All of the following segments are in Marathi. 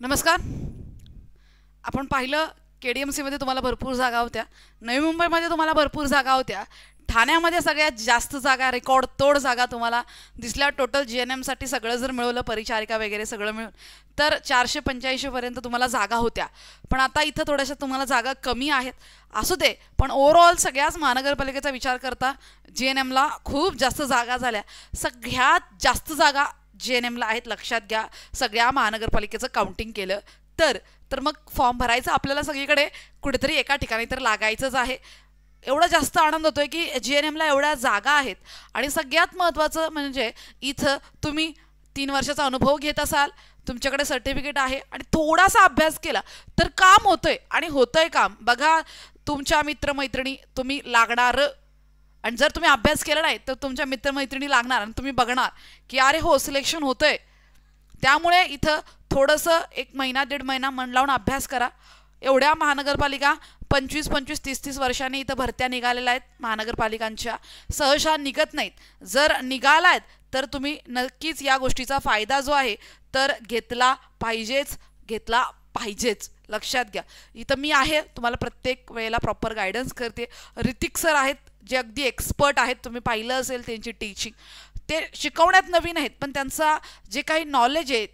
नमस्कार. आपण पाहिलं KDMCमध्ये तुम्हाला भरपूर जागा होत्या, नवी मुंबईमध्ये तुम्हाला भरपूर जागा होत्या, ठाण्यामध्ये सगळ्यात जास्त जागा, रेकॉर्ड तोड जागा तुम्हाला दिसल्या. टोटल GNMसाठी सगळं जर मिळवलं, परिचारिका वगैरे सगळं मिळून, तर 485 पर्यंत तुम्हाला जागा होत्या. पण आता इथं थोड्याशा तुम्हाला जागा कमी आहेत. असू दे, पण ओव्हरऑल सगळ्याच महानगरपालिकेचा विचार करता GNMला खूप जास्त जागा झाल्या. सगळ्यात जास्त जागा GNMला आहेत, लक्षात घ्या. सगळ्या महानगरपालिकेचं काउंटिंग केलं तर तर मग फॉर्म भरायचं आपल्याला सगळीकडे कुठेतरी एका ठिकाणी तर लागायचंच आहे. एवढा जास्त आनंद होतोय की GNMला एवढ्या जागा आहेत. आणि सगळ्यात महत्त्वाचं म्हणजे इथं तुम्ही 3 वर्षाचा अनुभव घेत असाल, तुमच्याकडे सर्टिफिकेट आहे आणि थोडासा अभ्यास केला तर काम होतंय. आणि होतंय काम. बघा, तुमच्या मित्रमैत्रिणी तुम्ही लागणार. आणि जर तुम्ही अभ्यास केला नाही तर तुमच्या मित्रमैत्रिणी लागणार आणि तुम्ही बघणार की अरे हो, सिलेक्शन होतंय. त्यामुळे इथं थोडंसं 1 महिना 1.5 महिना मन लावून अभ्यास करा. एवढ्या महानगरपालिका 25-25, 30-30 वर्षांनी इथं भरत्या निघालेल्या आहेत महानगरपालिकांच्या. सहसा निघत नाहीत. जर निघालात तर तुम्ही नक्कीच या गोष्टीचा फायदा जो आहे तर घेतला पाहिजेच, घेतला पाहिजेच. लक्षात घ्या, इथं मी आहे, तुम्हाला प्रत्येक वेळेला प्रॉपर गायडन्स करते. ऋतिक सर आहेत, जे अगदी एक्सपर्ट आहेत. तुम्ही पाहिलं असेल त्यांची टीचिंग. ते शिकवण्यात नवीन आहेत, पण त्यांचा जे काही नॉलेज आहे,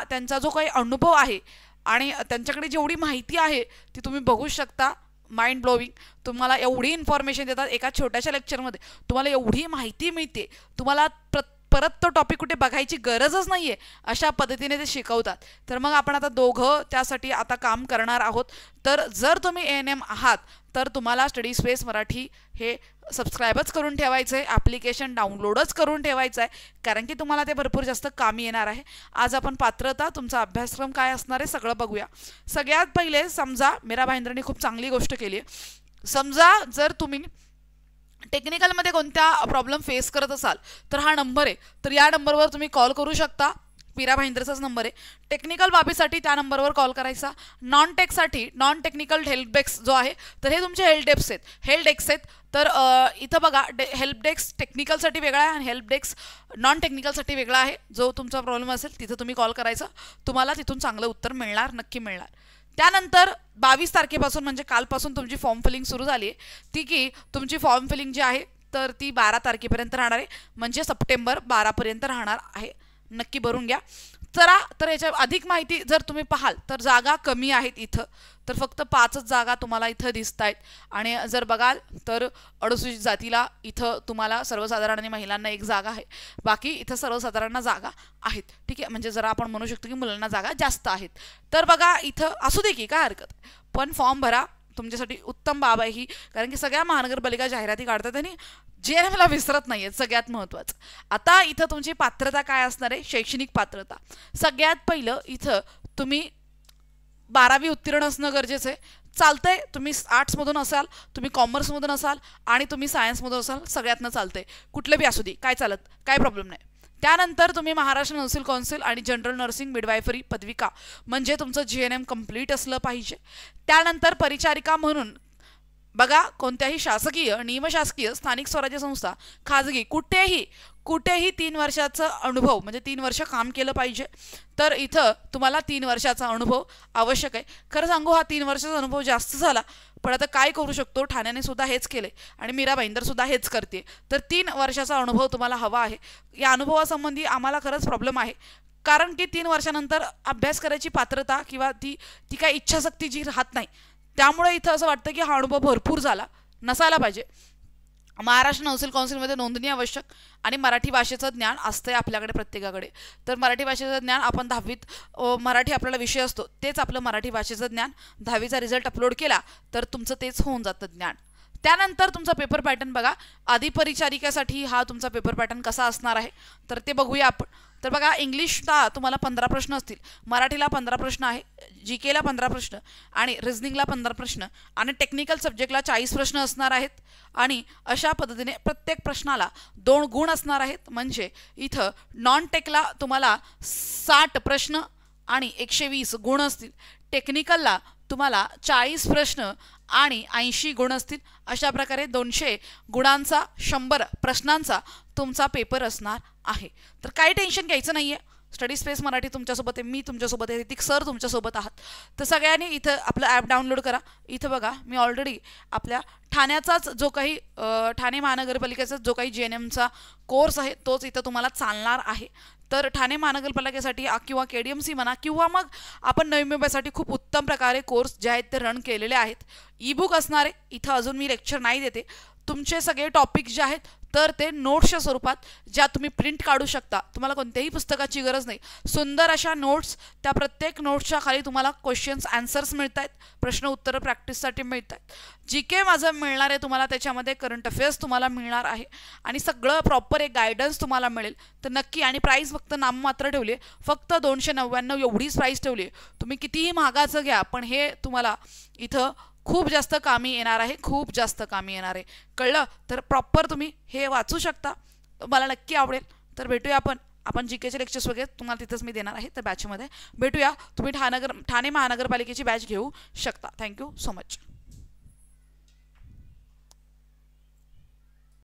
त्यांचा जो काही अनुभव आहे आणि त्यांच्याकडे जेवढी माहिती आहे ती तुम्ही बघू शकता. Mind blowing. तुम्हाला एवढी इन्फॉर्मेशन देतात एका छोट्याशा लेक्चरमध्ये. तुम्हाला एवढी माहिती मिळते, तुम्हाला परत तो टॉपिक कुठे बघायची गरजच नाही आहे, अशा पद्धतीने ते शिकवतात. तर मग आपण आता दोघं त्यासाठी आता काम करणार आहोत. तर जर तुम्ही ANM आहात तर तुम्हाला स्टडी स्पेस मराठी हे सबस्क्राईबच करून ठेवायचं आहे, ॲप्लिकेशन डाउनलोडच करून ठेवायचं आहे, कारण की तुम्हाला ते भरपूर जास्त कामी येणार आहे. आज आपण पात्रता, तुमचा अभ्यासक्रम काय असणार आहे सगळं बघूया. सगळ्यात पहिले समजा, मीरा भाईंदरने खूप चांगली गोष्ट केली आहे. समजा जर तुम्ही टेक्निकलमध्ये कोणत्या प्रॉब्लेम फेस करत असाल तर हा नंबर आहे, तर या नंबरवर तुम्ही कॉल करू शकता. मीरा भाईंदरचाच नंबर आहे. टेक्निकल बाबीसाठी त्या नंबरवर कॉल करायचा. नॉन टेकसाठी नॉन टेक्निकल हेल्प डेस्क जो आहे, तर हे तुमचे हेल्प डेस्क आहेत. तर इथं बघा, हेल्प डेस्क टेक्निकलसाठी वेगळा आहे आणि हेल्प डेस्क नॉन टेक्निकलसाठी वेगळा आहे. जो तुमचा प्रॉब्लेम असेल तिथं तुम्ही कॉल करायचा, तुम्हाला तिथून चांगलं उत्तर मिळणार, नक्की मिळणार. त्यानंतर 22 तारखेपासून म्हणजे कालपासून तुमची फॉर्म फिलिंग सुरू झाली आहे. ती की तुमची फॉर्म फिलिंग जी आहे तर ती 12 तारखेपर्यंत राहणार आहे, म्हणजे सप्टेंबर 12 पर्यंत राहणार आहे. नक्की भरून घ्या. चला, तर याच्या अधिक माहिती जर तुम्ही पाहाल तर जागा कमी आहेत इथं. तर फक्त 5च जागा तुम्हाला इथं दिसत आहेत. आणि जर बघाल तर अनुसूचित जातीला इथं तुम्हाला सर्वसाधारण आणि महिलांना 1 जागा आहे. बाकी इथं सर्वसाधारण जागा आहेत. ठीक आहे, म्हणजे जरा आपण म्हणू शकतो की मुलांना जागा जास्त आहेत. तर बघा, इथं असू दे की काय हरकत, पण फॉर्म भरा. तुमच्यासाठी उत्तम बाब आहे ही, कारण की सगळ्या महानगरपालिका जाहिराती काढतात आणि GNMला विसरत नाही आहेत. सगळ्यात महत्त्वाचं आता इथं तुमची पात्रता काय असणार आहे, शैक्षणिक पात्रता. सगळ्यात पहिलं इथं तुम्ही 12वी उत्तीर्ण असणं गरजेचं आहे. चालतंय, तुम्ही आर्ट्समधून असाल, तुम्ही कॉमर्समधून असाल आणि तुम्ही सायन्समधून असाल, सगळ्यातनं चालतंय. कुठलं बी असू दे, काय चालत, काय प्रॉब्लेम नाही. त्यानंतर तुम्ही महाराष्ट्र नर्सिंग कौन्सिल आणि जनरल नर्सिंग मिडवायफरी पदविका म्हणजे तुमचं GNM कंप्लीट असलं पाहिजे. त्यानंतर परिचारिका म्हणून बघा, कोणत्याही शासकीय, निमशासकीय, स्थानिक स्वराज्य संस्था, खाजगी कुठेही 3 वर्षाचा अनुभव म्हणजे 3 वर्ष काम केलं पाहिजे. तर इथं तुम्हाला 3 वर्षाचा अनुभव आवश्यक आहे. खरं सांगू, हा 3 वर्षाचा अनुभव जास्त झाला, पण आता काय करू शकतो, ठाण्याने सुद्धा हेच केले आणि मीरा भाईंदर सुद्धा हेच करते. तर 3 वर्षाचा अनुभव तुम्हाला हवा आहे. या अनुभवासंबंधी आम्हाला खरंच प्रॉब्लेम आहे, कारण की 3 वर्षानंतर अभ्यास करायची पात्रता किंवा ती काय इच्छाशक्ती जी राहत नाही. त्यामुळे इथं असं वाटतं की हा अनुभव भरपूर झाला, नसायला पाहिजे. महाराष्ट्र नर्सिंग कौन्सिलमध्ये नोंदणी आवश्यक आणि मराठी भाषेचं ज्ञान असतंय आपल्याकडे प्रत्येकाकडे. तर मराठी भाषेचं ज्ञान आपण 10वीत, मराठी आपल्याला विषय असतो, तेच आपलं मराठी भाषेचं ज्ञान 10वीचा रिझल्ट अपलोड केला तर तुमचं तेच होऊन जातं ज्ञान. त्यानंतर तुमचा पेपर पॅटर्न बघा. आधी परिचारिकेसाठी हा तुमचा पेपर पॅटर्न कसा असणार आहे तर ते बघूया आपण. तर बघा, इंग्लिशला तुम्हाला 15 प्रश्न असतील, मराठीला 15 प्रश्न आहे, GKला 15 प्रश्न आणि रिझनिंगला 15 प्रश्न आणि टेक्निकल सब्जेक्टला 40 प्रश्न असणार आहेत. आणि अशा पद्धतीने प्रत्येक प्रश्नाला 2 गुण असणार आहेत. म्हणजे इथं नॉन टेकला तुम्हाला 60 प्रश्न आणि 120 गुण असतील. टेक्निकलला तुम्हाला 40 प्रश्न आणि 80 गुण असतील. अशा प्रकारे 200 गुणांचा 100 प्रश्नांचा तुमचा पेपर असणार आहे. तर काही टेन्शन घ्यायचं नाही आहे. स्टडी स्पेस मराठी तुमच्यासोबत आहे, मी तुमच्यासोबत आहे, ऋतिक सर तुमच्यासोबत आहात. तर सगळ्यांनी इथं आपलं ॲप डाउनलोड करा. इथं बघा मी ऑलरेडी आपल्या ठाण्याचाच जो काही ठाणे महानगरपालिकेचा जो काही JNMचा कोर्स आहे तोच इथं तुम्हाला चालणार आहे. तर ठाणे महानगरपालिकेसाठी किंवा KDMC म्हणा किंवा मग आपण नवी मुंबईसाठी खूप उत्तम प्रकारे कोर्स जे आहेत ते रन केलेले आहेत. ईबुक असणार आहे. इथं अजून मी लेक्चर नाही देते. तुमचे सगळे टॉपिक्स जे आहेत तर ते नोट्सच्या स्वरूपात ज्या तुम्ही प्रिंट काढू शकता. तुम्हाला कोणत्याही पुस्तकाची गरज नाही. सुंदर अशा नोट्स, त्या प्रत्येक नोट्सच्या खाली तुम्हाला क्वेश्चन्स आन्सर्स मिळत आहेत, प्रश्न उत्तरं प्रॅक्टिससाठी मिळत आहेत. GK माझं मिळणार आहे तुम्हाला, त्याच्यामध्ये करंट अफेअर्स तुम्हाला मिळणार आहे आणि सगळं प्रॉपर एक गायडन्स तुम्हाला मिळेल. तर नक्की, आणि प्राईस फक्त नाममात्र ठेवली आहे, फक्त 299 एवढीच प्राईस ठेवली आहे. तुम्ही कितीही महागाचं घ्या पण हे तुम्हाला इथं खूप जास्त कामी येणार आहे, खूप जास्त कामी येणार आहे. कळलं? तर प्रॉपर तुम्ही हे वाचू शकता. मला नक्की आवडेल. तर भेटूया आपण GKचे लेक्चर्स वगैरे तुम्हाला तिथंच मी देणार आहे. तर बॅचमध्ये भेटूया. तुम्ही ठाणे महानगरपालिकेची बॅच घेऊ शकता. Thank you so much.